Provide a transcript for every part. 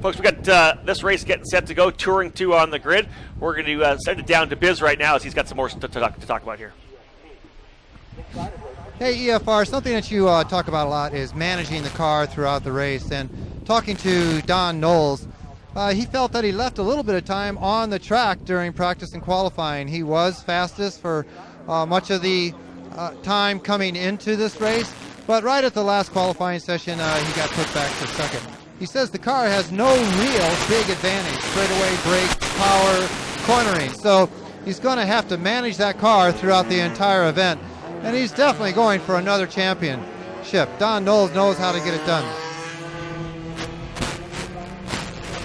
Folks, we got this race getting set to go, Touring 2 on the grid. We're going to send it down to Biz right now as he's got some more to talk about here. Hey, EFR, something that you talk about a lot is managing the car throughout the race. And talking to Don Knowles, he felt that he left a little bit of time on the track during practice and qualifying. He was fastest for much of the time coming into this race, but right at the last qualifying session, he got put back for second. He says the car has no real big advantage, straightaway brake, power, cornering. So he's going to have to manage that car throughout the entire event. And he's definitely going for another championship. Don Knowles knows how to get it done.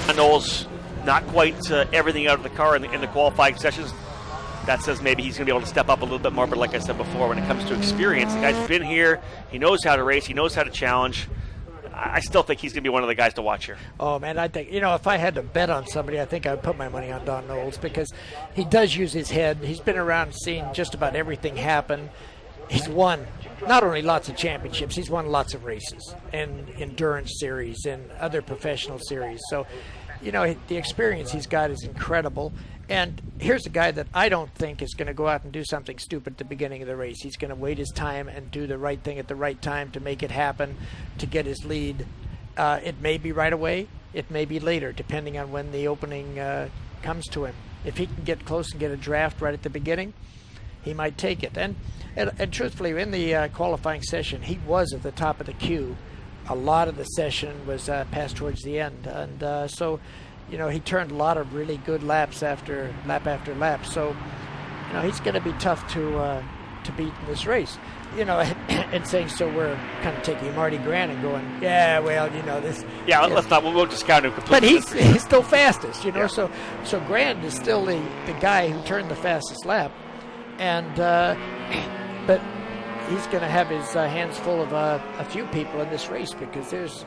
Don Knowles, not quite everything out of the car in the qualifying sessions. That says maybe he's going to be able to step up a little bit more. But like I said before, when it comes to experience, the guy's been here. He knows how to race. He knows how to challenge. I still think he's going to be one of the guys to watch here. Oh, man, I think, if I had to bet on somebody, I think I would put my money on Don Knowles because he does use his head. He's been around seeing just about everything happen. He's won not only lots of championships, he's won lots of races and endurance series and other professional series. So, the experience he's got is incredible. And here's a guy that I don't think is going to go out and do something stupid at the beginning of the race. He's going to wait his time and do the right thing at the right time to make it happen, to get his lead. It may be right away. It may be later, depending on when the opening comes to him. If he can get close and get a draft right at the beginning, he might take it. And truthfully, in the qualifying session, he was at the top of the queue. A lot of the session was passed towards the end. And so, he turned a lot of really good laps after lap. So, he's going to be tough to beat in this race. And saying so, we're kind of taking Marty Grant and going, yeah, well, this. Yeah, let's not. We'll discount him completely. But he's still fastest, Yeah. So Grant is still the guy who turned the fastest lap, and but he's going to have his hands full of a few people in this race because there's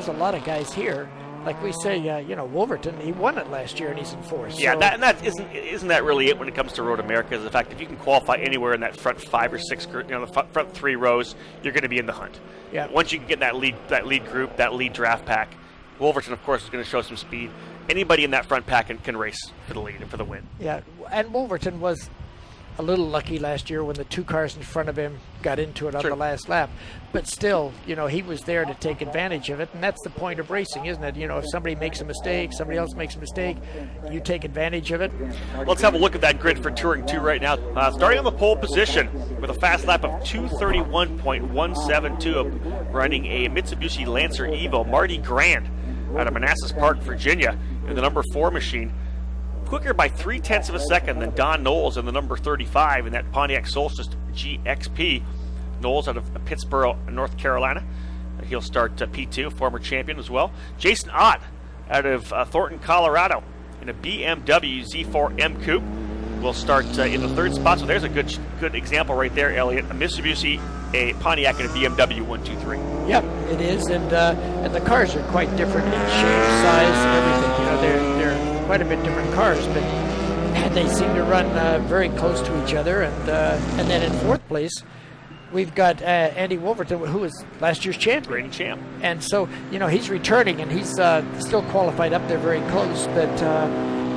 a lot of guys here. Like we say, Wolverton, he won it last year and he's in fourth. Yeah, so. that isn't that really it when it comes to Road America? Is the fact if you can qualify anywhere in that front 5 or 6, the front 3 rows, you're going to be in the hunt. Yeah. Once you can get that lead group, that lead draft pack, Wolverton, of course, is going to show some speed. Anybody in that front pack can race for the lead and for the win. Yeah, and Wolverton was a little lucky last year when the 2 cars in front of him got into it on the last lap. But still, he was there to take advantage of it, and that's the point of racing, isn't it? If somebody makes a mistake, somebody else makes a mistake, you take advantage of it. Let's have a look at that grid for Touring 2 right now. Starting on the pole position with a fast lap of 2:31.172, riding a Mitsubishi Lancer Evo, Marty Grant out of Manassas Park, Virginia, in the number 4 machine. Quicker by 0.3 of a second than Don Knowles in the number 35 in that Pontiac Solstice GXP. Knowles out of Pittsboro, North Carolina. He'll start P2, former champion as well. Jason Ott out of Thornton, Colorado in a BMW Z4 M Coupe will start in the 3rd spot. So there's a good example right there, Elliot. A Mitsubishi, a Pontiac, and a BMW 123. Yep, it is, and the cars are quite different in shape, size, and everything. They're quite a bit different cars, but they seem to run very close to each other. And then in 4th place, we've got Andy Wolverton, who was last year's champion. Reigning champ. And so, he's returning, and he's still qualified up there very close, but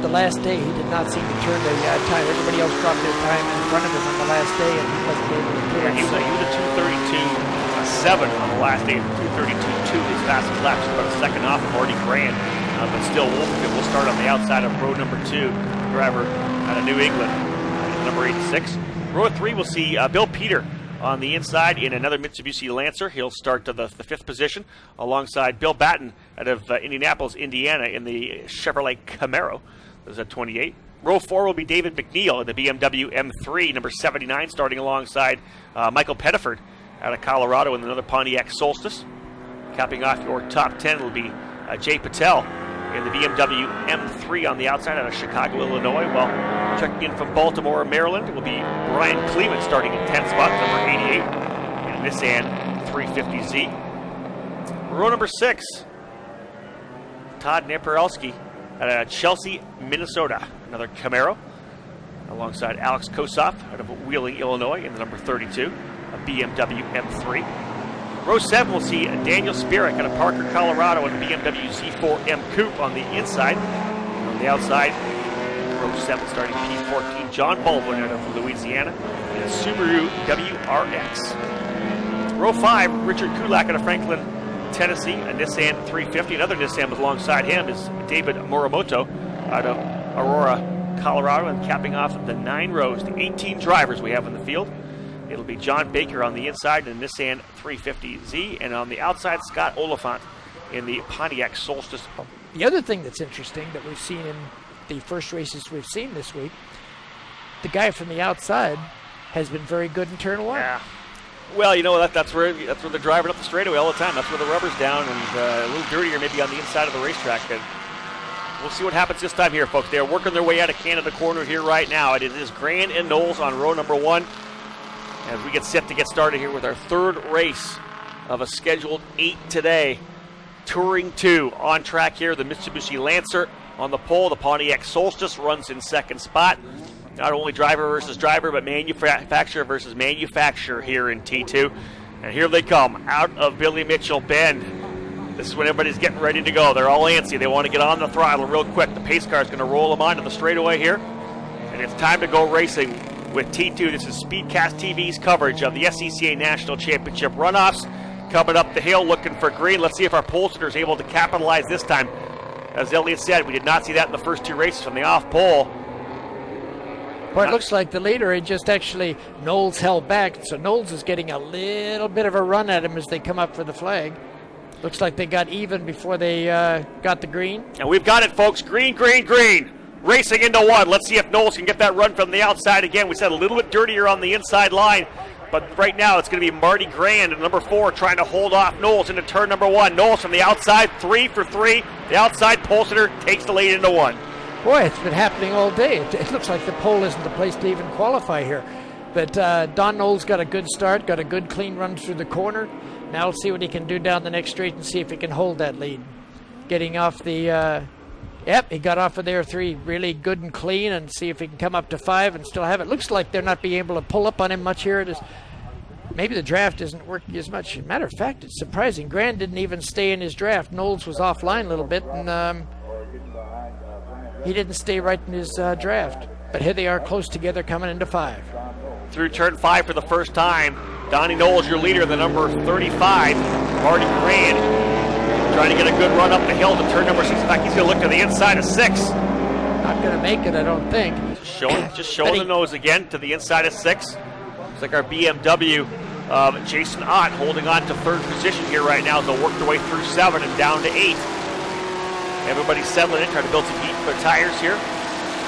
the last day he did not seem to turn the time. Everybody else dropped their time in front of him on the last day, and he wasn't able to do it. He was a 2:32.7 on the last day, 2:32.2 his fastest lap, just about a second off of Marty Grant. But still, Wolverton will start on the outside of row number 2, driver out of New England, number 86. Row 3 will see Bill Peter on the inside in another Mitsubishi Lancer. He'll start to the 5th position alongside Bill Batten out of Indianapolis, Indiana in the Chevrolet Camaro. There's a 28. Row 4 will be David McNeil in the BMW M3, number 79, starting alongside Michael Pettiford out of Colorado in another Pontiac Solstice. Capping off your top 10 will be Jay Patel in the BMW M3 on the outside out of Chicago, Illinois. While checking in from Baltimore, Maryland, will be Brian Cleveland starting in 10th spot, number 88, in a Nissan 350Z. Row number 6, Todd Naparelski out of Chelsea, Minnesota, another Camaro, alongside Alex Kosoff out of Wheeling, Illinois, in the number 32, a BMW M3. Row 7 will see Daniel Spirek out of Parker, Colorado, in the BMW Z4M Coupe on the inside. On the outside, row 7 starting P14, John Baldwin out of Louisiana in a Subaru WRX. Row 5, Richard Kulak out of Franklin, Tennessee, a Nissan 350. Another Nissan alongside him is David Morimoto out of Aurora, Colorado, and capping off the 9 rows, the 18 drivers we have in the field. It'll be John Baker on the inside in the Nissan 350Z, and on the outside, Scott Oliphant in the Pontiac Solstice. The other thing that's interesting that we've seen in the first races we've seen this week, the guy from the outside has been very good in turn 1. Yeah. Well, you know, that's where they're driving up the straightaway all the time. That's where the rubber's down, and a little dirtier maybe on the inside of the racetrack. And we'll see what happens this time here, folks. They're working their way out of Canada Corner here right now. It is Grand and Knowles on row number 1. As we get set to get started here with our third race of a scheduled 8 today. Touring 2 on track here. The Mitsubishi Lancer on the pole. The Pontiac Solstice runs in second spot. Not only driver versus driver, but manufacturer versus manufacturer here in T2. And here they come out of Billy Mitchell Bend. This is when everybody's getting ready to go. They're all antsy. They want to get on the throttle real quick. The pace car is going to roll them onto the straightaway here. And it's time to go racing with T2. This is Speedcast TV's coverage of the SCCA National Championship runoffs. Coming up the hill looking for green. Let's see if our pole sitter is able to capitalize this time. As Elliott said, we did not see that in the first 2 races from the off pole. Well, it looks like the leader, it just actually, Knowles held back. So Knowles is getting a little bit of a run at him as they come up for the flag. Looks like they got even before they got the green. And we've got it, folks. Green, green, green. Racing into 1. Let's see if Knowles can get that run from the outside again. We said a little bit dirtier on the inside line. But right now it's going to be Marty Grand in number 4 trying to hold off Knowles into turn number 1. Knowles from the outside, 3 for 3. The outside pole sitter takes the lead into 1. Boy, it's been happening all day. It looks like the pole isn't the place to even qualify here. But Don Knowles got a good start, got a good clean run through the corner. Now we'll see what he can do down the next straight and see if he can hold that lead. Getting off the, he got off of there 3 really good and clean, and see if he can come up to 5 and still have it. Looks like they're not being able to pull up on him much here. It is, maybe the draft isn't working as much. Matter of fact, it's surprising. Grand didn't even stay in his draft. Knowles was offline a little bit, and he didn't stay right in his draft. But here they are close together coming into 5. Through turn 5 for the first time. Donnie Knowles, your leader, the number 35. Marty Grand trying to get a good run up the hill to turn number 6. In fact, he's going to look to the inside of 6. Not going to make it, I don't think. Just showing the nose again to the inside of 6. Looks like our BMW Jason Ott holding on to 3rd position here right now as they'll work their way through 7 and down to 8. Everybody's settling in, trying to build some heat for their tires here.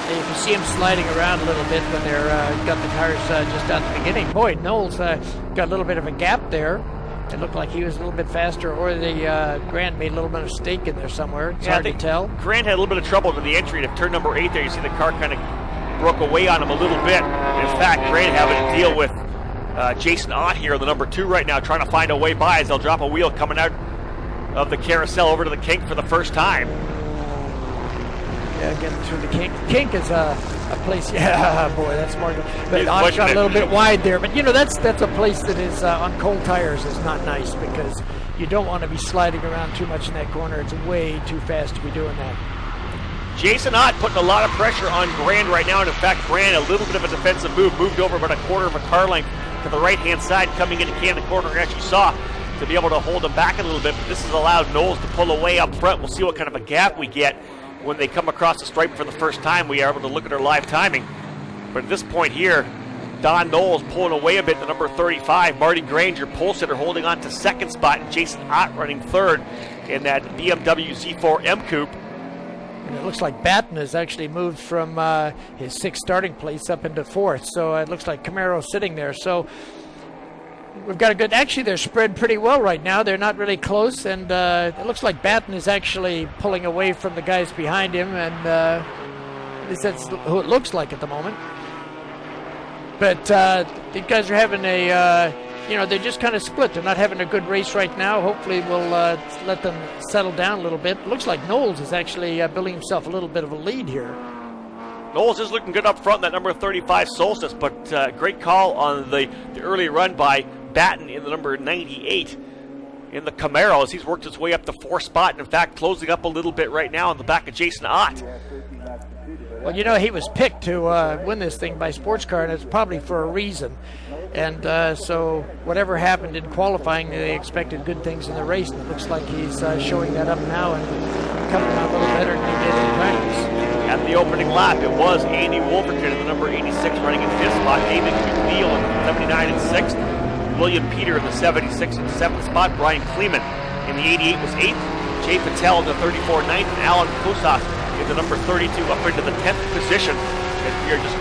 And you can see them sliding around a little bit when they're got the cars just at the beginning. Boy, Knowles got a little bit of a gap there. It looked like he was a little bit faster, or the Grant made a little bit of stake in there somewhere. It's hard to tell. Grant had a little bit of trouble with the entry to turn number 8 there. You see the car kind of broke away on him a little bit. In fact, Grant having to deal with Jason Ott here, the number 2 right now, trying to find a way by as they'll drop a wheel coming out of the carousel over to the kink for the first time. Yeah, getting through the kink. Kink is a place, yeah, boy, that's smart. But Ott got a little bit wide there. But, you know, that's a place that is on cold tires is not nice because you don't want to be sliding around too much in that corner. It's way too fast to be doing that. Jason Ott putting a lot of pressure on Grand right now. And, in fact, Grand, a little bit of a defensive move, moved over about a quarter of a car length to the right-hand side coming into Canada Corner, as you saw, to be able to hold him back a little bit. But this has allowed Knowles to pull away up front. We'll see what kind of a gap we get when they come across the stripe for the first time. We are able to look at our live timing. But at this point here, Don Knowles pulling away a bit, the number 35. Marty Granger, pole sitter, holding on to 2nd spot. And Jason Ott running 3rd in that BMW Z4M Coupe. And it looks like Batten has actually moved from his 6th starting place up into 4th. So it looks like Camaro's sitting there. So we've got a good, actually they're spread pretty well right now. They're not really close, and it looks like Batten is actually pulling away from the guys behind him, and at least that's who it looks like at the moment. But these guys are having a, they're just kind of split. They're not having a good race right now. Hopefully we'll let them settle down a little bit. It looks like Knowles is actually building himself a little bit of a lead here. Knowles is looking good up front, that number 35 Solstice, but great call on the early run by Batten in the number 98 in the Camaro as he's worked his way up the 4th spot, and in fact closing up a little bit right now on the back of Jason Ott. Well, you know, he was picked to win this thing by Sports Car, and it's probably for a reason. And so whatever happened in qualifying, they expected good things in the race, and it looks like he's showing that up now and coming out a little better than he did in practice. At the opening lap, it was Andy Wolverton in the number 86 running in 5th spot, David McNeil in 79 and 6th, William Peter in the 76 and 7th spot, Brian Kleeman in the 88 was 8th, Jay Patel in the 34 9th, and Alan Kosas in the number 32 up into the 10th position. And we are just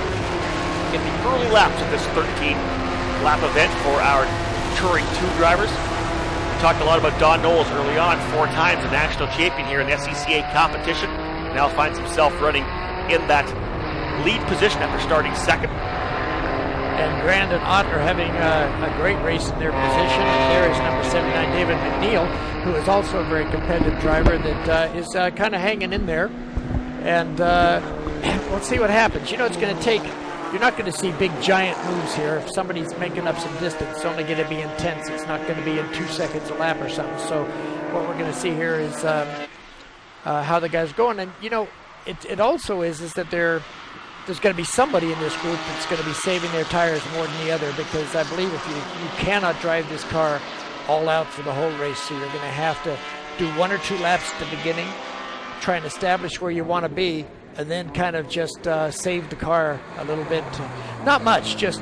in the early laps of this 13-lap event for our Touring 2 drivers. We talked a lot about Don Knowles early on, 4 times a national champion here in the SCCA competition. Now finds himself running in that lead position after starting 2nd. And Grand and Ott are having a great race in their position. And there is number 79, David McNeil, who is also a very competitive driver that is kind of hanging in there. And let's see what happens. You know, it's going to take, you're not going to see big giant moves here. If somebody's making up some distance, it's only going to be intense. It's not going to be in 2 seconds a lap or something. So what we're going to see here is how the guy's going. And, you know, it also is that there's going to be somebody in this group that's going to be saving their tires more than the other, because I believe if you cannot drive this car all out for the whole race, so you're going to have to do 1 or 2 laps at the beginning, try and establish where you want to be, and then kind of just save the car a little bit. Not much, just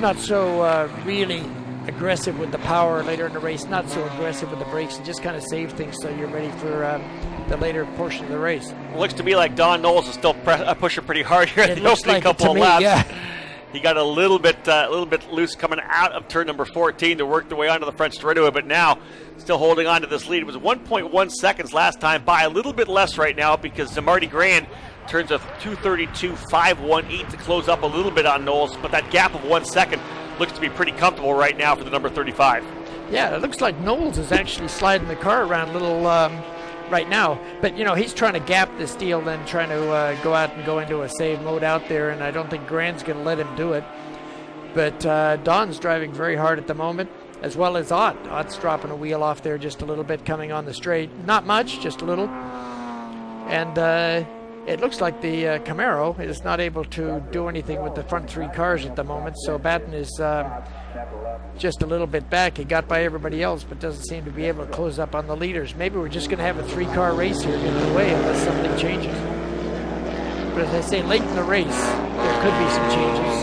not so really aggressive with the power later in the race, not so aggressive with the brakes, and just kind of save things so you're ready for the later portion of the race. It looks to me like Don Knowles is still pushing pretty hard here at the opening couple of laps. Yeah. He got a little bit loose coming out of turn number 14 to work the way onto the front straightaway, but now still holding on to this lead. It was 1.1 seconds last time, by a little bit less right now because Marty Grand turns a 2:32.518 to close up a little bit on Knowles, but that gap of 1 second looks to be pretty comfortable right now for the number 35. Yeah, it looks like Knowles is actually sliding the car around a little right now. But, you know, he's trying to gap this deal, then trying to go out and go into a save mode out there, and I don't think Grand's going to let him do it. But Don's driving very hard at the moment, as well as Ott. Ott's dropping a wheel off there just a little bit coming on the straight. Not much, just a little. And it looks like the Camaro is not able to do anything with the front 3 cars at the moment, so Batten is just a little bit back. He got by everybody else, but doesn't seem to be able to close up on the leaders. Maybe we're just going to have a 3-car race here in the way unless something changes. But as I say, late in the race, there could be some changes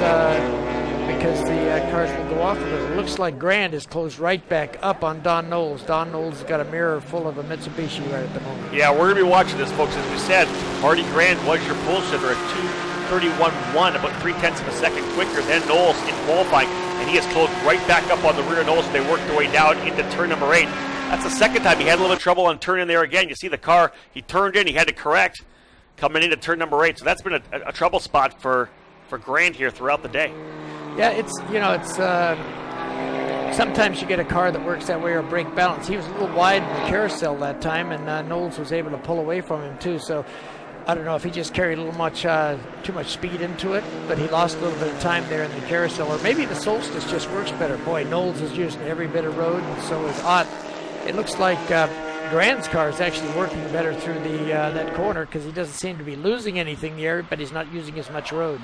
because the cars will go off a little. It looks like Grand is closed right back up on Don Knowles. Don Knowles has got a mirror full of a Mitsubishi right at the moment. Yeah, we're going to be watching this, folks. As we said, Marty Grand was your pole sitter at 2:31.1, about 0.3 of a second quicker than Knowles in qualifying, and he has closed right back up on the rear of Knowles. They worked their way down into turn number 8. That's the second time he had a little trouble on turn in there again. You see the car, he turned in, he had to correct coming into turn number 8. So that's been a trouble spot for Grand here throughout the day. Yeah, it's sometimes you get a car that works that way, or brake balance. He was a little wide in the carousel that time, and Knowles was able to pull away from him too. So I don't know if he just carried a little too much speed into it, but he lost a little bit of time there in the carousel. Or maybe the Solstice just works better. Boy, Knowles is using every bit of road, and so is Ott. It looks like Grand's car is actually working better through that corner because he doesn't seem to be losing anything there, but he's not using as much road.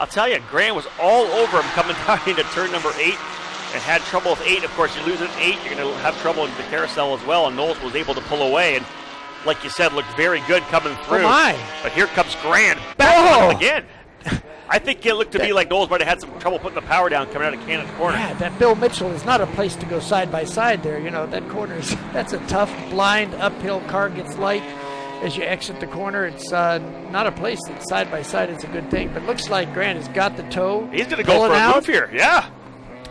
I'll tell you, Grand was all over him coming down into turn number 8 and had trouble with 8. Of course, you lose at 8, you're going to have trouble in the carousel as well, and Knowles was able to pull away, and like you said, looked very good coming through. Oh my. But here comes Grand back on again. I think it looked to me like Knowles might have had some trouble putting the power down coming out of Cannon's corner. Yeah, that Bill Mitchell is not a place to go side by side there. You know, that corner that's a tough, blind, uphill. Car gets light as you exit the corner. It's not a place that side by side is a good thing. But looks like Grant has got the toe. He's going to go for a move here. Yeah.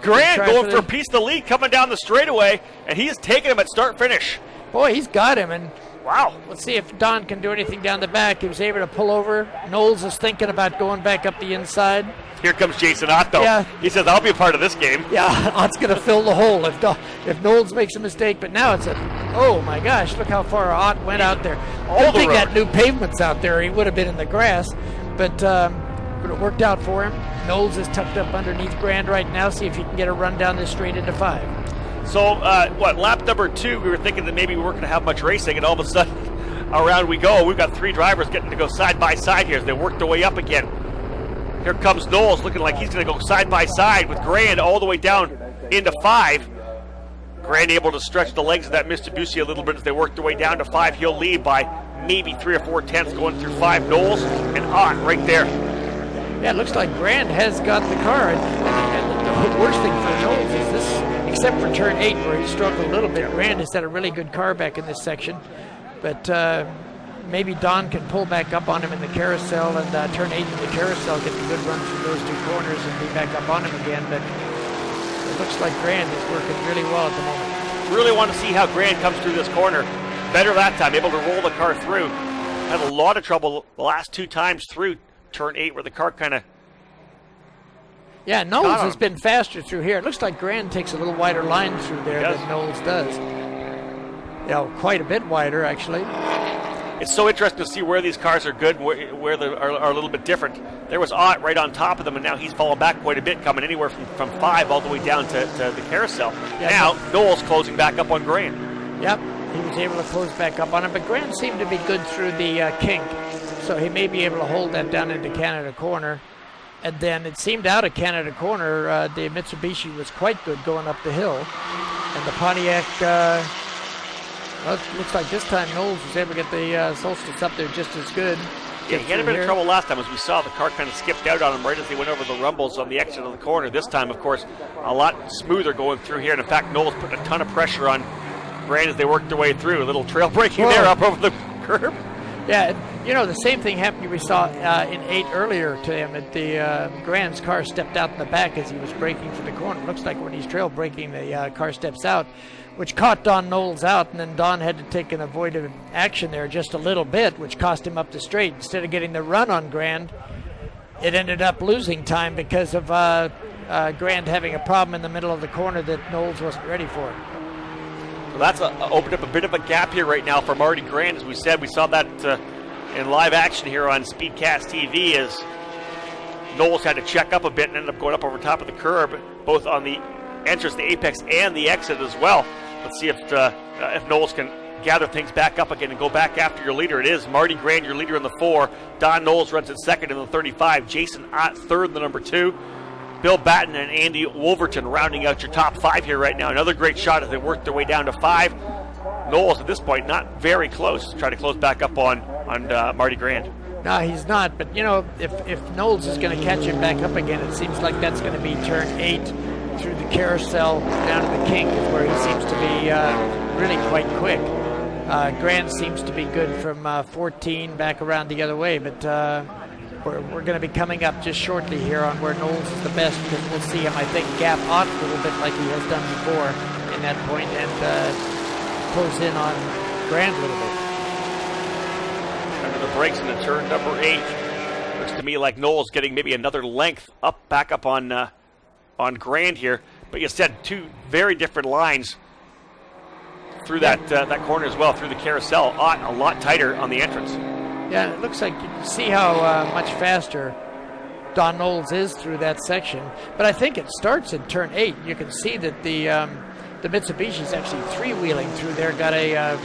Grant going for a piece of the lead coming down the straightaway, and he is taking him at start finish. Boy, he's got him, and wow. Let's see if Don can do anything down the back. He was able to pull over. Knowles is thinking about going back up the inside. Here comes Jason Ott, though. Yeah. He says, I'll be a part of this game. Yeah, Ott's going to fill the hole if Knowles makes a mistake. But now oh my gosh, look how far Ott went out there. Good thing that new pavement's out there. He would have been in the grass, but it worked out for him. Knowles is tucked up underneath Grand right now. See if he can get a run down this straight into 5. So, lap number 2, we were thinking that maybe we weren't going to have much racing, and all of a sudden, around we go. We've got 3 drivers getting to go side by side here as they work their way up again. Here comes Knowles, looking like he's going to go side by side with Grand all the way down into 5. Grand able to stretch the legs of that Mitsubishi a little bit as they work their way down to 5. He'll lead by maybe 3 or 4 tenths going through 5. Knowles and Ott right there. Yeah, it looks like Grand has got the car. And the worst thing for Knowles is this, except for turn 8 where he struggled a little bit, Grand has had a really good car back in this section. But maybe Don can pull back up on him in the carousel and turn 8 in the carousel, get a good run through those 2 corners and be back up on him again. But it looks like Grand is working really well at the moment. Really want to see how Grand comes through this corner. Better that time, able to roll the car through. Had a lot of trouble the last 2 times through turn 8 where the car kind of... Yeah, Knowles has been faster through here. It looks like Grand takes a little wider line through there than Knowles does. Quite a bit wider, actually. It's so interesting to see where these cars are good and where they are a little bit different. There was Ott right on top of them, and now he's fallen back quite a bit, coming anywhere from 5 all the way down to the carousel. Yeah, now, Knowles closing back up on Grand. Yep, he was able to close back up on him, but Grand seemed to be good through the kink, so he may be able to hold that down into Canada Corner. And then it seemed out of Canada Corner, the Mitsubishi was quite good going up the hill. And the Pontiac, it looks like this time Knowles was able to get the Solstice up there just as good. Yeah, he had a bit of trouble last time, as we saw. The car kind of skipped out on him right as they went over the rumbles on the exit of the corner. This time, of course, a lot smoother going through here. And in fact, Knowles put a ton of pressure on Grand as they worked their way through. A little trail braking there up over the curb. Yeah, the same thing happened we saw in 8 earlier to him. At the Grand's car stepped out in the back as he was braking for the corner. It looks like when he's trail braking, the car steps out, which caught Don Knowles out, and then Don had to take an avoided action there just a little bit, which cost him up the straight. Instead of getting the run on Grand, it ended up losing time because of Grand having a problem in the middle of the corner that Knowles wasn't ready for. Well, that's opened up a bit of a gap here right now for Marty Grand. As we said, we saw that in live action here on Speedcast TV as Knowles had to check up a bit and ended up going up over top of the curb, both on the entrance, the apex, and the exit as well. Let's see if Knowles can gather things back up again and go back after your leader. It is Marty Grand, your leader in the 4. Don Knowles runs in second in the 35. Jason Ott third in the number 2. Bill Batten and Andy Wolverton rounding out your top 5 here right now. Another great shot as they work their way down to 5. Knowles at this point not very close. Try to close back up on Marty Grand. No, he's not. But, if Knowles is going to catch him back up again, it seems like that's going to be turn 8 through the carousel down to the kink is where he seems to be really quite quick. Grand seems to be good from 14 back around the other way, but we're going to be coming up just shortly here on where Knowles is the best, because we'll see him, I think, gap Ott a little bit like he has done before in that point and close in on Grand a little bit. Under the brakes into turn number 8. Looks to me like Knowles getting maybe another length back up on Grand here, but you said 2 very different lines through that corner as well, through the carousel. Ott a lot tighter on the entrance. Yeah, it looks like you can see how much faster Don Knowles is through that section, but I think it starts in turn 8. You can see that the Mitsubishi is actually 3-wheeling through there, got a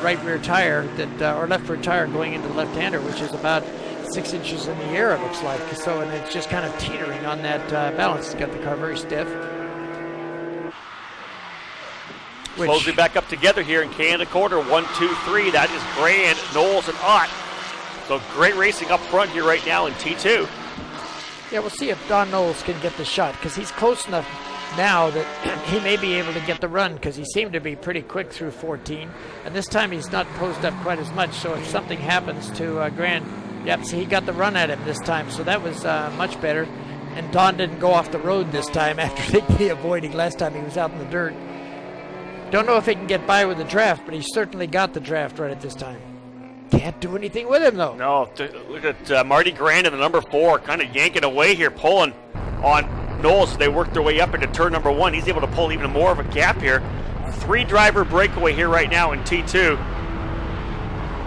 right rear tire or left rear tire going into the left-hander, which is about 6 inches in the air, it looks like. So, and it's just kind of teetering on that balance. It's got the car very stiff. Closing back up together here in Canada Corner. 1, 2, 3. That is Grand, Knowles, and Ott. So great racing up front here right now in T2. Yeah, we'll see if Don Knowles can get the shot, because he's close enough now that he may be able to get the run, because he seemed to be pretty quick through 14. And this time he's not closed up quite as much, so if something happens to Grand, yep, see, he got the run at him this time, so that was much better. And Don didn't go off the road this time after the avoiding last time he was out in the dirt. Don't know if he can get by with the draft, but he certainly got the draft right at this time. Can't do anything with him, though. No, look at Marty Grand in the number 4, kind of yanking away here, pulling on Knowles as they work their way up into turn number 1. He's able to pull even more of a gap here. 3-driver breakaway here right now in T2.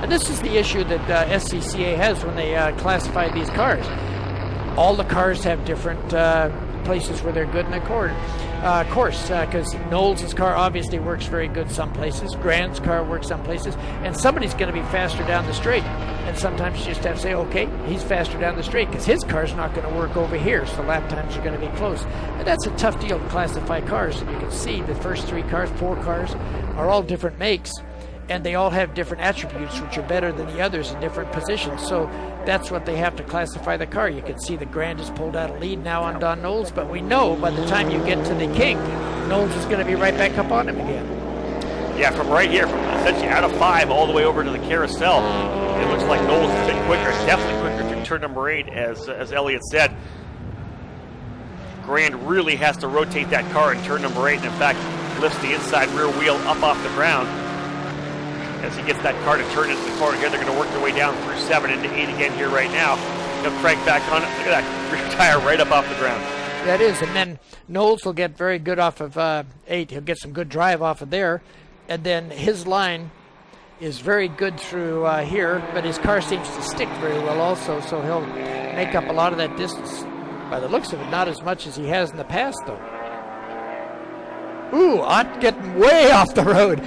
And this is the issue that SCCA has when they classify these cars. All the cars have different places where they're good in the corner. Of course, because Knowles' car obviously works very good some places. Grand's car works some places. And somebody's going to be faster down the straight. And sometimes you just have to say, okay, he's faster down the straight because his car's not going to work over here, so lap times are going to be close. And that's a tough deal to classify cars. And you can see the first 4 cars are all different makes. And they all have different attributes which are better than the others in different positions. So that's what they have to classify the car. You can see the Grand has pulled out a lead now on Don Knowles, but we know by the time you get to the King, Knowles is going to be right back up on him again. Yeah, from right here, from essentially out of 5 all the way over to the carousel, it looks like Knowles is a bit quicker, definitely quicker through turn number 8, as Elliott said. Grand really has to rotate that car in turn number 8, and in fact, lifts the inside rear wheel up off the ground. As he gets that car to turn into the corner here, they're going to work their way down through 7 into 8 again here right now. He'll crank back on it. Look at that rear tire right up off the ground. That is, and then Knowles will get very good off of 8. He'll get some good drive off of there, and then his line is very good through here, but his car seems to stick very well also, so he'll make up a lot of that distance. By the looks of it, not as much as he has in the past, though. Ooh, Ott getting way off the road.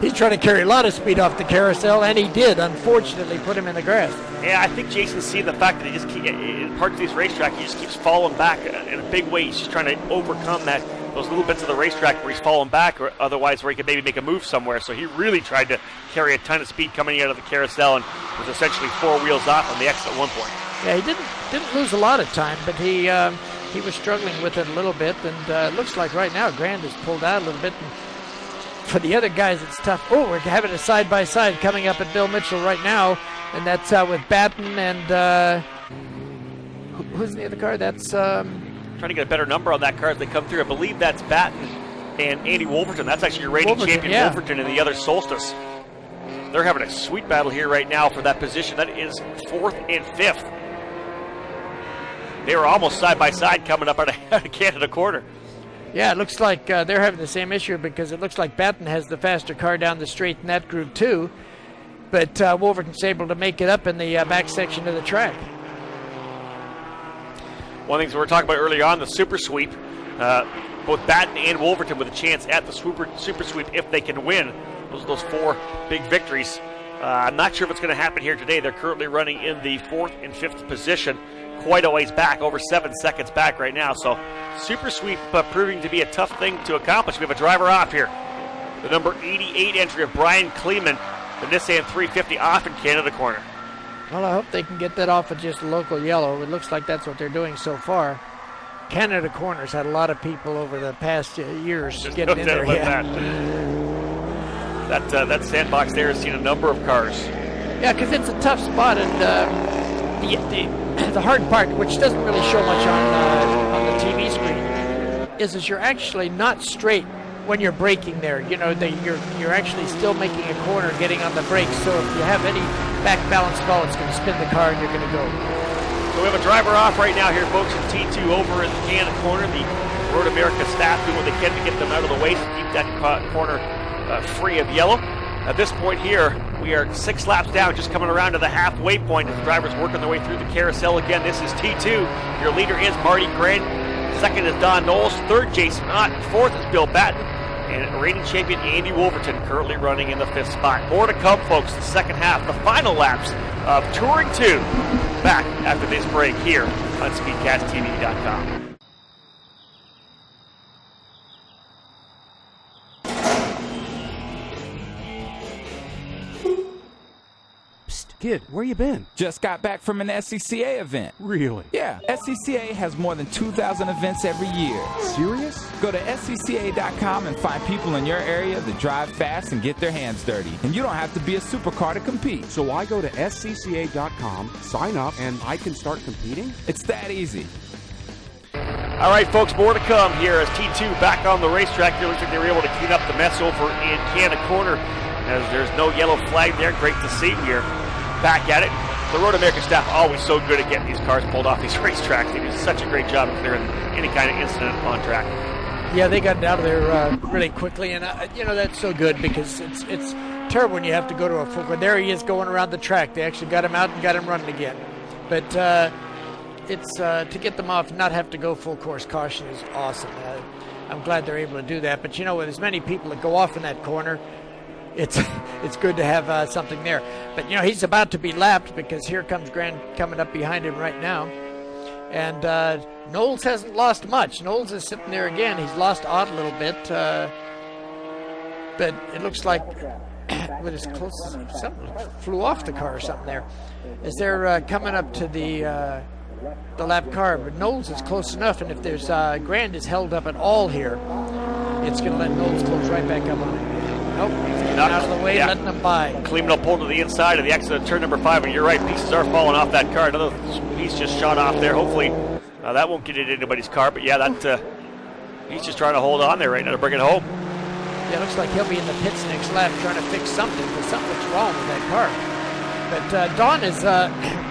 He's trying to carry a lot of speed off the carousel, and he did, unfortunately, put him in the grass. Yeah, I think Jason's seeing the fact that he just in parts of these racetrack, he just keeps falling back in a big way. He's just trying to overcome those little bits of the racetrack where he's falling back, or otherwise where he could maybe make a move somewhere. So he really tried to carry a ton of speed coming out of the carousel and was essentially 4 wheels off on the exit at one point. Yeah, he didn't lose a lot of time, but he was struggling with it a little bit, and it looks like right now Grand has pulled out a little bit. And for the other guys, it's tough. Oh, we're having a side-by-side coming up at Bill Mitchell right now, and that's with Batten and who's in the other car? That's trying to get a better number on that car as they come through. I believe that's Batten and Andy Wolverton. That's actually your reigning champion, yeah. Wolverton, and the other Solstice. They're having a sweet battle here right now for that position. That is 4th and 5th. They were almost side-by-side coming up out of Canada Corner. Yeah, it looks like they're having the same issue because it looks like Batten has the faster car down the straight in that group too. But Wolverton's able to make it up in the back section of the track. One of the things we were talking about earlier on, the Super Sweep. Both Batten and Wolverton with a chance at the Super Sweep if they can win. Those 4 big victories. I'm not sure what's going to happen here today. They're currently running in the 4th and 5th position. Quite a ways back, over 7 seconds back right now. So Super Sweep proving to be a tough thing to accomplish. We have a driver off here. The number 88 entry of Brian Kleeman, the Nissan 350 off in Canada Corner. Well, I hope they can get that off with just a local yellow. It looks like that's what they're doing so far. Canada Corner's had a lot of people over the past years Just getting in there. Yeah. That sandbox there has seen a number of cars. Yeah, because it's a tough spot, and the hard part, which doesn't really show much on the TV screen, is you're actually not straight when you're braking there. You know, you're actually still making a corner, getting on the brakes. So if you have any back balance at all, it's going to spin the car, and you're going to go. So we have a driver off right now here, folks, in T2 over in the Canada Corner. The Road America staff doing what they can to get them out of the way to keep that corner free of yellow. At this point here, we are 6 laps down, just coming around to the halfway point as the drivers working their way through the carousel again. This is T2. Your leader is Marty Grand. 2nd is Don Knowles. 3rd, Jason Ott. 4th is Bill Batten. And reigning champion Andy Wolverton currently running in the 5th spot. More to come, folks, the second half, the final laps of Touring 2. Back after this break here on SpeedcastTV.com. Kid, where you been? Just got back from an SCCA event. Really? Yeah, SCCA has more than 2,000 events every year. Serious? Go to SCCA.com and find people in your area that drive fast and get their hands dirty. And you don't have to be a supercar to compete. So I go to SCCA.com, sign up, and I can start competing? It's that easy. All right, folks, more to come here as T2 back on the racetrack. Here looks like they were able to clean up the mess over in Canada Corner as there's no yellow flag there. Great to see. We're back at it. The Road America staff always so good at getting these cars pulled off these racetracks. They do such a great job of clearing any kind of incident on track. Yeah, they got it out of there really quickly, and that's so good because it's terrible when you have to go to a full course. There he is going around the track. They actually got him out and got him running again. But it's to get them off and not have to go full course caution is awesome. I'm glad they're able to do that. But, with as many people that go off in that corner, it's good to have something there. But, he's about to be lapped because here comes Grant coming up behind him right now. And Knowles hasn't lost much. Knowles is sitting there again. He's lost Ott a little bit. But it looks like with his close, something flew off the car or something there. As they're coming up to the lap car, but Knowles is close enough, and if there's Grand is held up at all here, it's going to let Knowles close right back up on it. Nope, he's getting out of the way, letting them by. Cleveland will pull to the inside of the exit of turn number 5, and you're right, pieces are falling off that car. Another piece just shot off there. Hopefully that won't get into anybody's car, but yeah, that he's just trying to hold on there right now to bring it home. Yeah, it looks like he'll be in the pits next lap trying to fix something, because something's wrong with that car. But Don is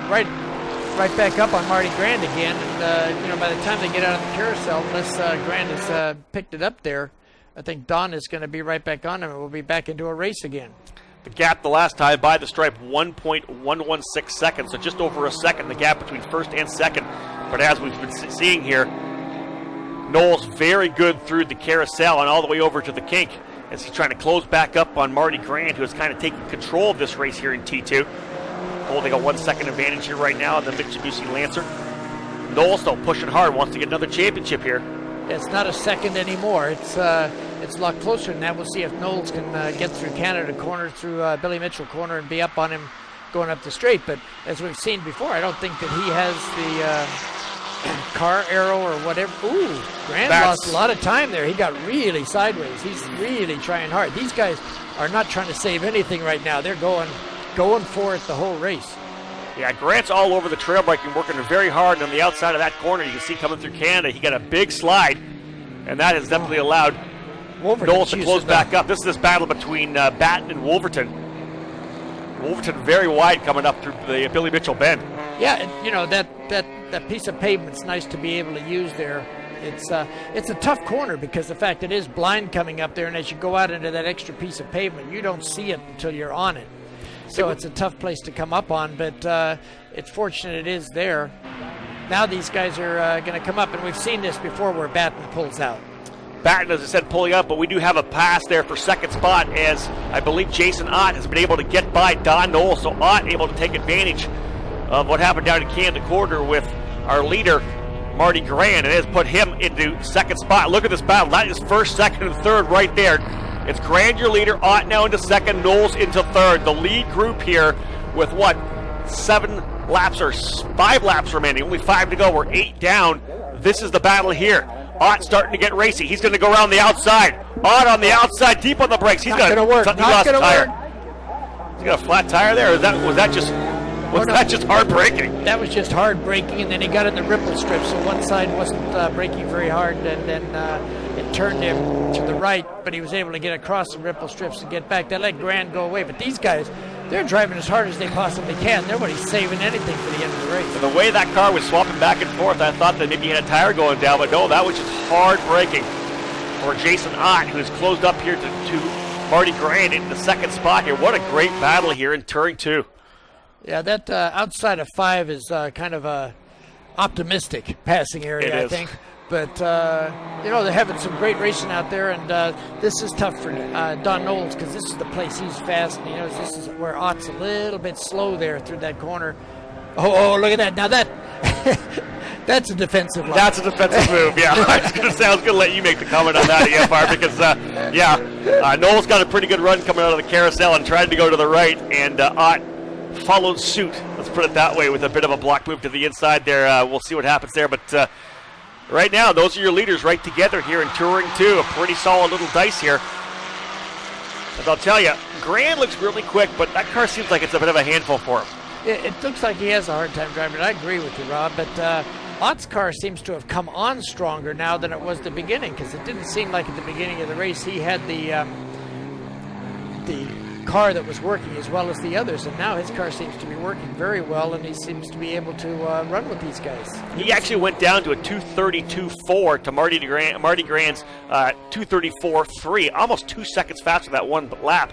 right back up on Marty Grand again, and by the time they get out of the carousel, unless Grand has picked it up there, I think Don is going to be right back on him, and we'll be back into a race again. The gap the last time by the stripe, 1.116 seconds, so just over a second, the gap between first and second. But as we've been seeing here, Knowles very good through the carousel and all the way over to the kink as he's trying to close back up on Marty Grand, who is kind of taking control of this race here in T2. Holding a 1 second advantage here right now in the Mitsubishi Lancer. Knowles still pushing hard, wants to get another championship here. It's not a second anymore. It's a lot closer than that. We'll see if Knowles can get through Canada corner, through Billy Mitchell corner, and be up on him going up the straight. But as we've seen before, I don't think that he has the car arrow or whatever. Ooh, Grant lost a lot of time there. He got really sideways. He's really trying hard. These guys are not trying to save anything right now. They're going for it the whole race. Yeah, Grant's all over the trail braking, working very hard. And on the outside of that corner, you can see coming through Canada, he got a big slide, and that has definitely allowed Knowles to close back up. This is this battle between Batten and Wolverton. Wolverton very wide coming up through the Billy Mitchell bend. Yeah, that piece of pavement's nice to be able to use there. It's a tough corner because the fact it is blind coming up there, and as you go out into that extra piece of pavement, you don't see it until you're on it. So it's a tough place to come up on, but it's fortunate it is there. Now these guys are going to come up, and we've seen this before where Batten pulls out. Batten, as I said, pulling up, but we do have a pass there for second spot as I believe Jason Ott has been able to get by Don Knowles. So Ott able to take advantage of what happened down in Canada Corner with our leader, Marty Grand, and has put him into second spot. Look at this battle. That is first, second, and third right there. It's Grand, your leader, Ott now into second, Knowles into third. The lead group here with 5 laps remaining, only 5 to go. We're 8 down. This is the battle here. Ott starting to get racy. He's going to go around the outside. Ott on the outside, deep on the brakes. He's not going to work. Not going to work. He's got a flat tire there. Was that just hard braking? That was just hard braking, and then he got in the ripple strip, so one side wasn't braking very hard, and then it turned him to the right, but he was able to get across the ripple strips to get back. That let Grand go away, but these guys, they're driving as hard as they possibly can. Nobody's saving anything for the end of the race. And the way that car was swapping back and forth, I thought that maybe he had a tire going down, but no, that was just hard braking for Jason Ott, who's closed up here to Marty Grand in the second spot here. What a great battle here in turn 2. Yeah, that outside of 5 is kind of a optimistic passing area, I think. But, they're having some great racing out there, and this is tough for Don Knowles because this is the place he's fast. And, this is where Ott's a little bit slow there through that corner. Oh, look at that. Now that's a defensive line. That's a defensive move, yeah. I was going to let you make the comment on that, EFR, because, Knowles got a pretty good run coming out of the carousel and tried to go to the right, and Ott followed suit, let's put it that way, with a bit of a block move to the inside there. We'll see what happens there, but right now, those are your leaders right together here in Touring 2. A pretty solid little dice here. And I'll tell you, Grand looks really quick, but that car seems like it's a bit of a handful for him. It looks like he has a hard time driving. I agree with you, Rob, but Ott's car seems to have come on stronger now than it was at the beginning, because it didn't seem like at the beginning of the race he had the car that was working as well as the others, and now his car seems to be working very well, and he seems to be able to run with these guys. He actually went down to a 2:32.4 to Marty Grand's 2:34.3, almost 2 seconds faster that one lap.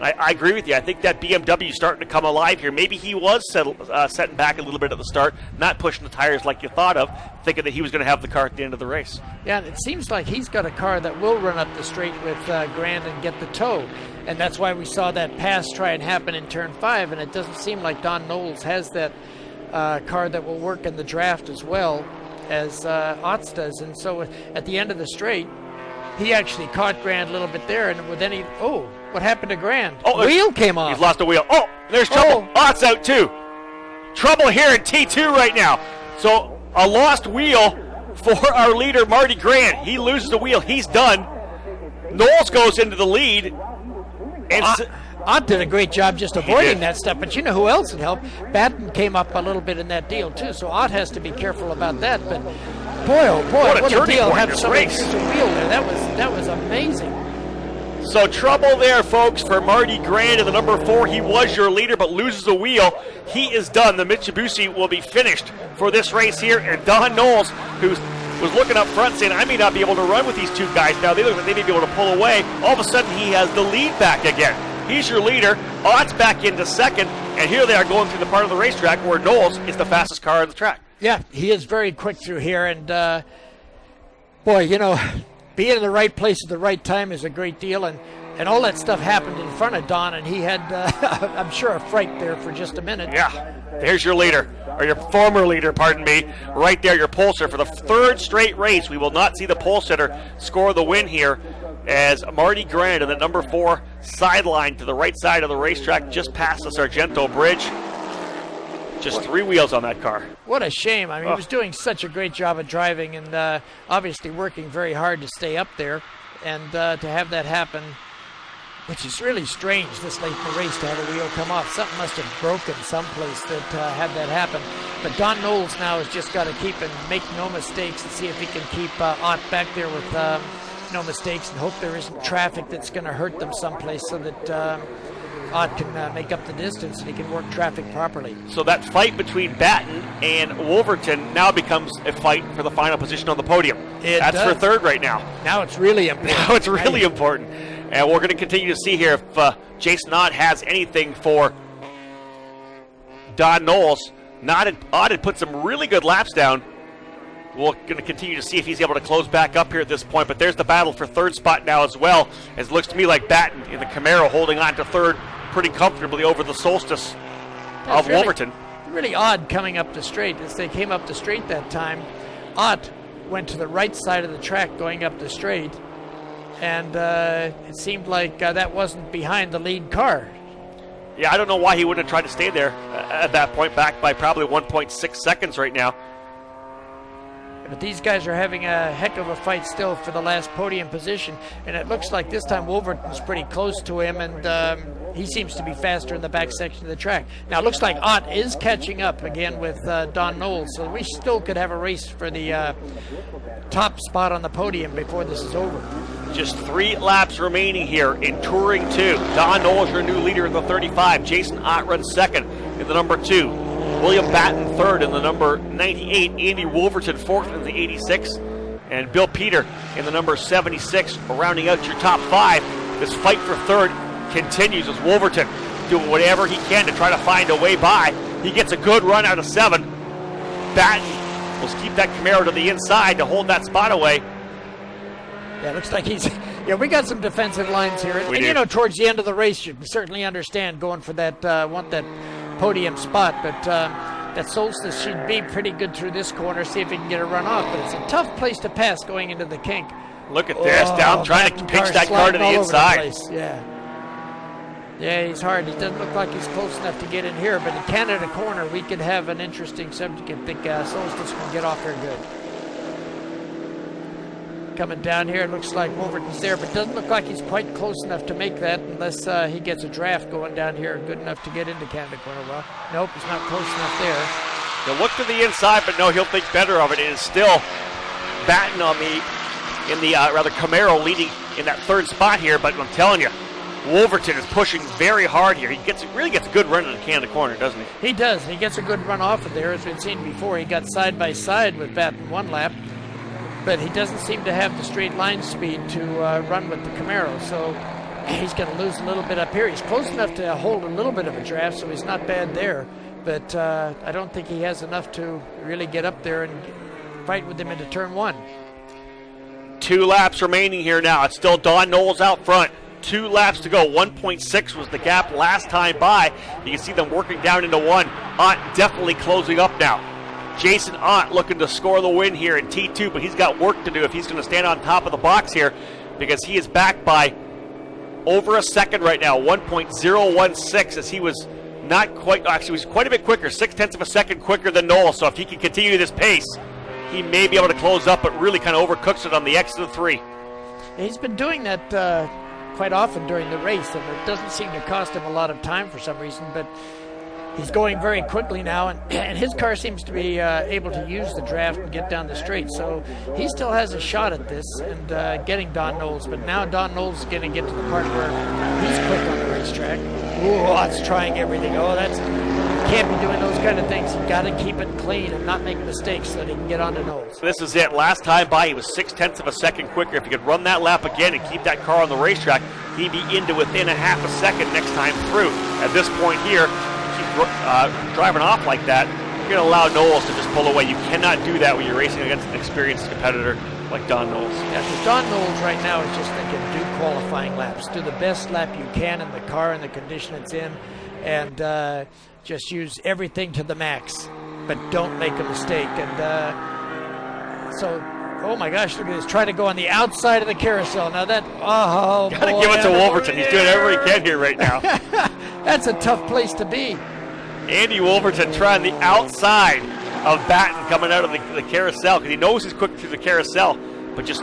I agree with you. I think that BMW is starting to come alive here. Maybe he was setting back a little bit at the start, not pushing the tires like you thought of, thinking that he was going to have the car at the end of the race. Yeah, and it seems like he's got a car that will run up the straight with Grand and get the tow. And that's why we saw that pass try and happen in turn 5, and it doesn't seem like Don Knowles has that car that will work in the draft as well as Otts does. And so at the end of the straight, he actually caught Grand a little bit there, and then what happened to Grand? Oh, wheel came off. He's lost a wheel. Oh, there's trouble. Ott's out too. Trouble here in T2 right now. So a lost wheel for our leader, Marty Grand. He loses the wheel. He's done. Knowles goes into the lead. And Ott did a great job just avoiding that stuff, but you know who else would help? Batten came up a little bit in that deal too, so Ott has to be careful about that. But boy, oh boy, what a deal! Have somebody lose a wheel there. That was amazing. So trouble there, folks, for Marty Grand in the number 4. He was your leader, but loses a wheel. He is done. The Mitsubishi will be finished for this race here, and Don Knowles, who was looking up front saying, I may not be able to run with these two guys now. They look like they may be able to pull away. All of a sudden, he has the lead back again. He's your leader. Ott's back into second, and here they are going through the part of the racetrack where Knowles is the fastest car on the track. Yeah, he is very quick through here, and boy, you know, being in the right place at the right time is a great deal, and all that stuff happened in front of Don, and he had, I'm sure, a fright there for just a minute. Yeah, there's your leader, or your former leader, pardon me, right there, your pole sitter. For the 3rd straight race, we will not see the pole sitter score the win here, as Marty Grand in the number 4 sideline to the right side of the racetrack, just past the Sargento Bridge. Just 3 wheels on that car. What a shame. I mean, he was doing such a great job of driving and obviously working very hard to stay up there. And to have that happen, which is really strange this late in the race to have a wheel come off. Something must have broken someplace that had that happen. But Don Knowles now has just got to keep and make no mistakes and see if he can keep Ott back there with no mistakes and hope there isn't traffic that's going to hurt them someplace so that Ott can make up the distance and he can work traffic properly. So that fight between Batten and Wolverton now becomes a fight for the final position on the podium. That's for 3rd right now. Now it's really important. Now it's really important. And we're going to continue to see here if Jason Ott has anything for Don Knowles. Ott had put some really good laps down. We're going to continue to see if he's able to close back up here at this point. But there's the battle for 3rd spot now as well. As it looks to me like Batten in the Camaro holding on to 3rd pretty comfortably over the Solstice of Wolverton. Really odd coming up the straight. As they came up the straight that time, Ott went to the right side of the track going up the straight. And it seemed like that wasn't behind the lead car. Yeah, I don't know why he wouldn't have tried to stay there at that point, back by probably 1.6 seconds right now. But these guys are having a heck of a fight still for the last podium position, and it looks like this time Wolverton's pretty close to him, and he seems to be faster in the back section of the track. Now it looks like Ott is catching up again with Don Knowles, so we still could have a race for the top spot on the podium before this is over. Just 3 laps remaining here in Touring 2. Don Knowles, your new leader in the 35. Jason Ott runs 2nd in the number 2. William Batten 3rd in the number 98. Andy Wolverton 4th in the 86. And Bill Peter in the number 76, rounding out your top 5. This fight for 3rd continues as Wolverton doing whatever he can to try to find a way by. He gets a good run out of 7. Batten will keep that Camaro to the inside to hold that spot away. Yeah, it looks like he's... Yeah, we got some defensive lines here. And you know, towards the end of the race, you certainly understand going for that, want that podium spot. But that Solstice should be pretty good through this corner, see if he can get a run off. But it's a tough place to pass going into the kink. Look at this, down trying to pitch that car to the inside. Yeah, he's hard. He doesn't look like he's close enough to get in here. But in Canada corner, we could have an interesting subject. I think Solstice can get off here good. Coming down here, it looks like Wolverton's there, but doesn't look like he's quite close enough to make that unless he gets a draft going down here good enough to get into Canada corner. Well, nope, he's not close enough there. He'll look to the inside, but no, he'll think better of it. It is still Batten on rather Camaro leading in that 3rd spot here, but I'm telling you, Wolverton is pushing very hard here. He really gets a good run in the Canada corner, doesn't he? He does. He gets a good run off of there. As we've seen before, he got side by side with Batten one lap. But he doesn't seem to have the straight line speed to run with the Camaro. So he's going to lose a little bit up here. He's close enough to hold a little bit of a draft, so he's not bad there. But I don't think he has enough to really get up there and fight with him into turn 1. 2 laps remaining here now. It's still Don Knowles out front. 2 laps to go. 1.6 was the gap last time by. You can see them working down into 1. Ott definitely closing up now. Jason Ott looking to score the win here in T2, but he's got work to do if he's going to stand on top of the box here, because he is back by over a second right now. 1.016, as he was not quite, actually he was quite a bit quicker, 0.6 of a second quicker than Knowles. So if he can continue this pace, he may be able to close up, but really kind of overcooks it on the exit of 3. He's been doing that quite often during the race, and it doesn't seem to cost him a lot of time for some reason, but he's going very quickly now, and his car seems to be able to use the draft and get down the straight, so he still has a shot at this and getting Don Knowles. But now Don Knowles is going to get to the part where he's quick on the racetrack. Ooh, Ott's trying everything. Oh, can't be doing those kind of things. You've got to keep it clean and not make mistakes so that he can get on to Knowles. This is it. Last time by, he was 0.6 of a second quicker. If he could run that lap again and keep that car on the racetrack, he'd be into within a half a second next time through. At this point here, keep driving off like that, you're going to allow Knowles to just pull away. You cannot do that when you're racing against an experienced competitor like Don Knowles. Yeah, because Don Knowles right now is just thinking, do qualifying laps. Do the best lap you can in the car and the condition it's in, and just use everything to the max, but don't make a mistake. And so, oh my gosh, look at this. Try to go on the outside of the carousel. Now that, oh, gotta give it to Wolverton. He's doing everything he can here right now. That's a tough place to be. Andy Wolverton trying the outside of Batten coming out of the carousel, because he knows he's quick through the carousel, but just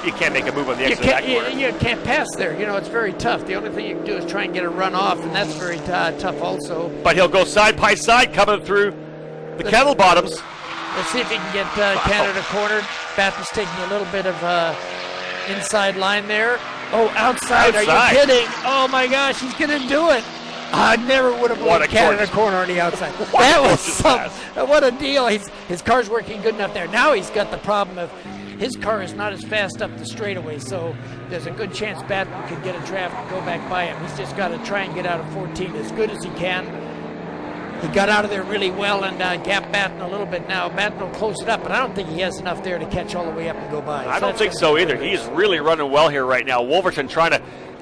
you can't make a move on the exit of that corner. You can't pass there. You know, it's very tough. The only thing you can do is try and get a run off, and that's very tough also. But he'll go side by side coming through the kettle bottoms. Let's see if he can get Canada cornered. Batten's taking a little bit of inside line there. Oh, outside. Are you kidding? Oh my gosh, he's going to do it. I never would have won Canada corner on the outside. That was what a deal. His car's working good enough there. Now he's got the problem of his car is not as fast up the straightaway, so there's a good chance Batten could get a draft and go back by him. He's just got to try and get out of 14 as good as he can. He got out of there really well and gapped Batten a little bit now. Batten will close it up, but I don't think he has enough there to catch all the way up and go by. I don't think so either. He's really running well here right now. Wolverton trying to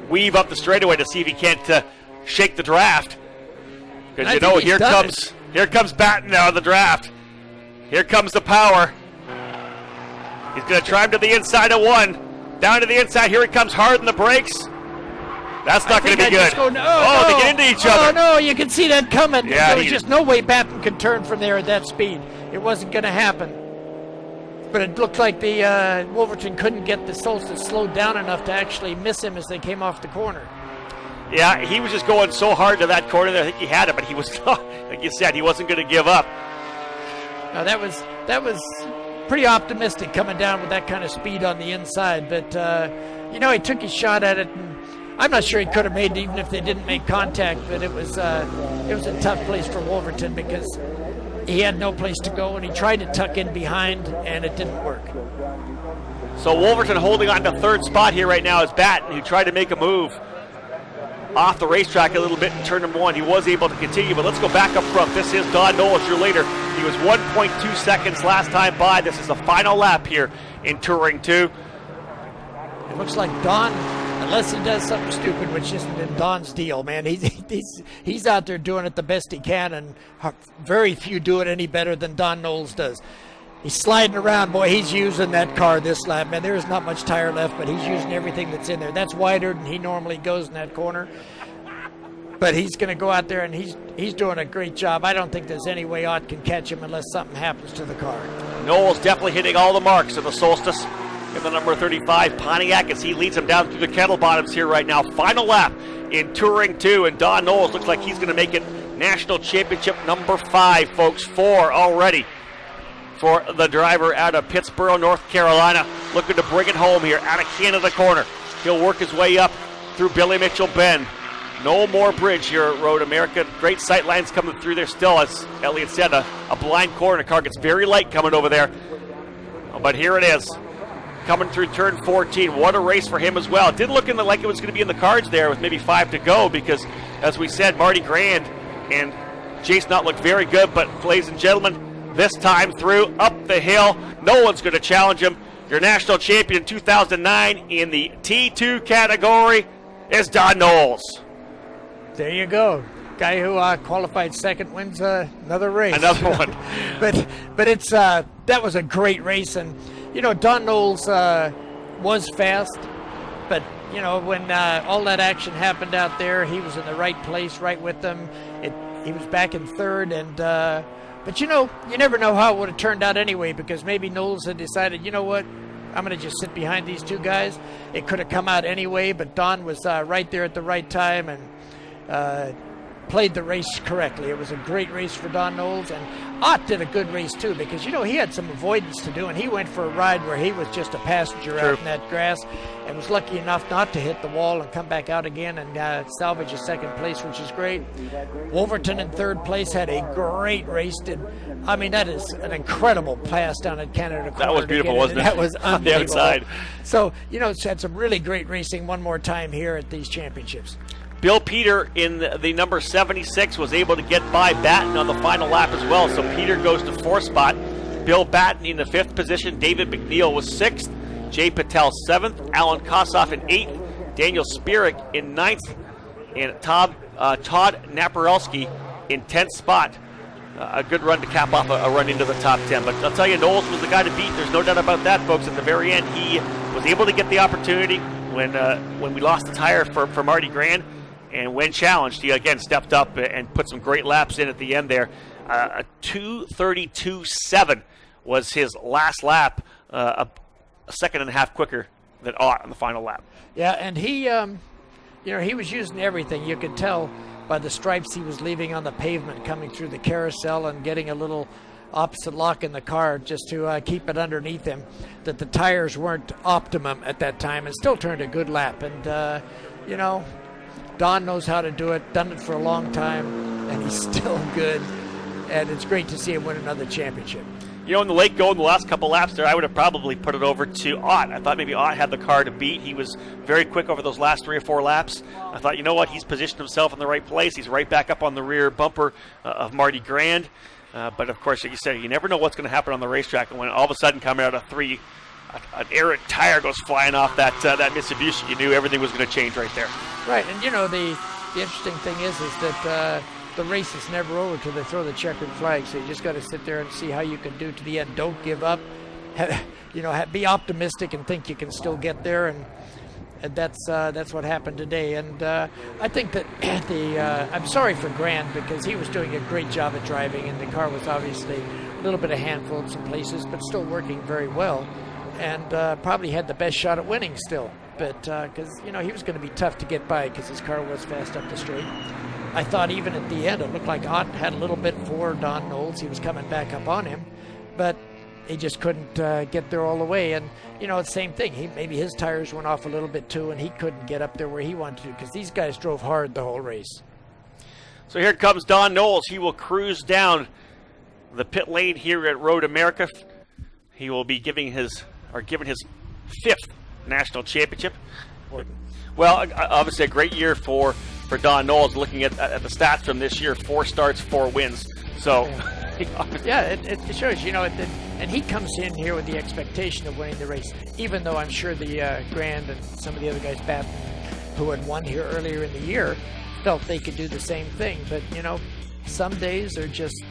weave up the straightaway to see if he can't shake the draft. Because you know, here comes Batten out of the draft. Here comes the power. He's going to try him to the inside of 1. Down to the inside. Here he comes hard in the brakes. That's not going to be good. They get into each other. Oh, no, you can see that coming. Yeah, there was just no way Batten could turn from there at that speed. It wasn't going to happen. But it looked like the Wolverton couldn't get the Solstice slowed down enough to actually miss him as they came off the corner. Yeah, he was just going so hard to that corner that I think he had it, but he was, like you said, he wasn't going to give up. Now that was pretty optimistic coming down with that kind of speed on the inside, but he took his shot at it, and I'm not sure he could have made it even if they didn't make contact. But it was a tough place for Wolverton because he had no place to go, and he tried to tuck in behind, and it didn't work. So Wolverton holding on to 3rd spot here right now is Batten, who tried to make a move off the racetrack a little bit in turn number 1. He was able to continue, but let's go back up front. This is Don Knowles, your leader. He was 1.2 seconds last time by. This is the final lap here in Touring 2. It looks like Don, unless he does something stupid, which isn't in Don's deal, man, he's out there doing it the best he can, and very few do it any better than Don Knowles does. He's sliding around. Boy, he's using that car this lap, man. There is not much tire left, but he's using everything that's in there. That's wider than he normally goes in that corner. But he's going to go out there, and he's doing a great job. I don't think there's any way Ott can catch him unless something happens to the car. Knowles definitely hitting all the marks of the Solstice in the number 35 Pontiac as he leads him down through the kettle bottoms here right now. Final lap in Touring 2, and Don Knowles looks like he's going to make it National Championship number 5, folks. 4 already for the driver out of Pittsboro, North Carolina, looking to bring it home here out of Canada corner. He'll work his way up through Billy Mitchell Bend. No more bridge here at Road America. Great sight lines coming through there still, as Elliott said, a blind corner. Car gets very light coming over there. But here it is. coming through turn 14. What a race for him as well. It didn't look like it was going to be in the cards there with maybe 5 to go because, as we said, Marty Grand and Jason Knott looked very good. But, ladies and gentlemen, this time through, up the hill, no one's going to challenge him. Your national champion in 2009 in the T2 category is Don Knowles. There you go. Guy who qualified second wins another race. Another one. but it's that was a great race, and Don Knowles was fast, but when all that action happened out there, he was in the right place, right with them. He was back in third, and but you never know how it would have turned out anyway, because maybe Knowles had decided, you know what, I'm going to just sit behind these two guys. It could have come out anyway, but Don was right there at the right time and played the race correctly. It was a great race for Don Knowles, and Ott did a good race too, because he had some avoidance to do, and he went for a ride where he was just a passenger out in that grass, and was lucky enough not to hit the wall and come back out again and salvage a second place, which is great. Wolverton in third place had a great race. That is an incredible pass down at Canada Corner. That was beautiful, wasn't it? That was on the outside. So it's had some really great racing one more time here at these championships. Bill Peter in the number 76 was able to get by Batten on the final lap as well, so Peter goes to 4th spot. Bill Batten in the 5th position. David McNeil was 6th. Jay Patel 7th. Alan Kossoff in 8th. Daniel Spirik in 9th. And Todd Naparelski in 10th spot. A good run to cap off a run into the top 10. But I'll tell you, Knowles was the guy to beat. There's no doubt about that, folks. At the very end, he was able to get the opportunity when we lost the tire for Marty Grand. And when challenged, he again stepped up and put some great laps in at the end there. A 2:32.7 was his last lap, a second and a half quicker than Ott on the final lap. Yeah, and he, he was using everything. You could tell by the stripes he was leaving on the pavement coming through the carousel and getting a little opposite lock in the car just to keep it underneath him, that the tires weren't optimum at that time, and still turned a good lap. And, Don knows how to do it, done it for a long time, and he's still good. And it's great to see him win another championship. In the late go in the last couple laps there, I would have probably put it over to Ott. I thought maybe Ott had the car to beat. He was very quick over those last 3 or 4 laps. I thought, he's positioned himself in the right place. He's right back up on the rear bumper of Marty Grand. But, of course, like you said, you never know what's going to happen on the racetrack. And when all of a sudden coming out of 3, an errant tire goes flying off that Mitsubishi, you knew everything was going to change right there. Right, and the interesting thing is that the race is never over till they throw the checkered flag. So you just got to sit there and see how you can do to the end. Don't give up. Be optimistic and think you can still get there, and that's what happened today. And I think that I'm sorry for Grant, because he was doing a great job at driving, and the car was obviously a little bit of handful in some places, but still working very well, and probably had the best shot at winning still. But because he was going to be tough to get by because his car was fast up the straight. I thought even at the end it looked like Ott had a little bit for Don Knowles. He was coming back up on him, but he just couldn't get there all the way. And the same thing. Maybe his tires went off a little bit too, and he couldn't get up there where he wanted to, because these guys drove hard the whole race. So here comes Don Knowles. He will cruise down the pit lane here at Road America. He will be given his 5th national championship. Well, obviously a great year for Don Knowles. Looking at the stats from this year, 4 starts, 4 wins. So, yeah, it shows, and he comes in here with the expectation of winning the race, even though I'm sure the Grand and some of the other guys, Batten, who had won here earlier in the year, felt they could do the same thing. But, some days are just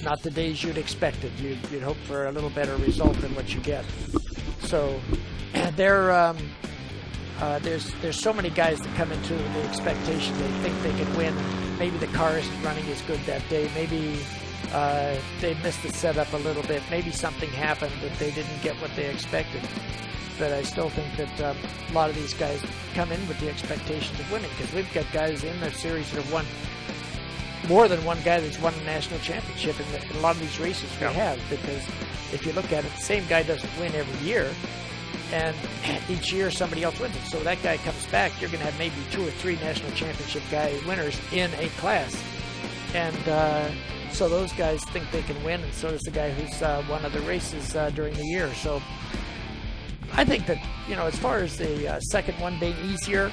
not the days you'd expected. You'd hope for a little better result than what you get. So, there's so many guys that come into the expectation they think they can win. Maybe the car isn't running as good that day. Maybe they missed the setup a little bit. Maybe something happened that they didn't get what they expected. But I still think that a lot of these guys come in with the expectations of winning, because we've got guys in the series that have won, more than one guy that's won a national championship in a lot of these races we have. Because if you look at it, the same guy doesn't win every year, and each year somebody else wins it. So that guy comes back, you're going to have maybe 2 or 3 national championship guy winners in a class. And so those guys think they can win, and so does the guy who's won other races during the year. So I think that, as far as the second one being easier,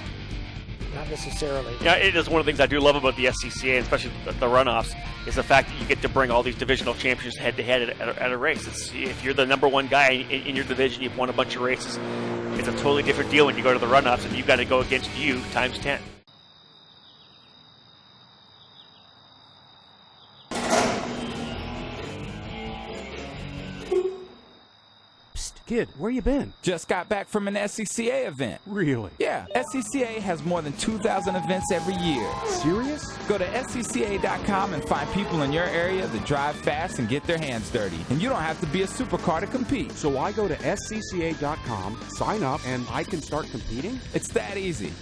not necessarily. Yeah, it is one of the things I do love about the SCCA, especially the runoffs, is the fact that you get to bring all these divisional champions head-to-head at a race. If you're the number one guy in your division, you've won a bunch of races, it's a totally different deal when you go to the runoffs and you've got to go against you times 10. Kid, where you been? Just got back from an SCCA event. Really? Yeah, SCCA has more than 2,000 events every year. Serious? Go to SCCA.com and find people in your area that drive fast and get their hands dirty. And you don't have to be a supercar to compete. So I go to SCCA.com, sign up, and I can start competing? It's that easy.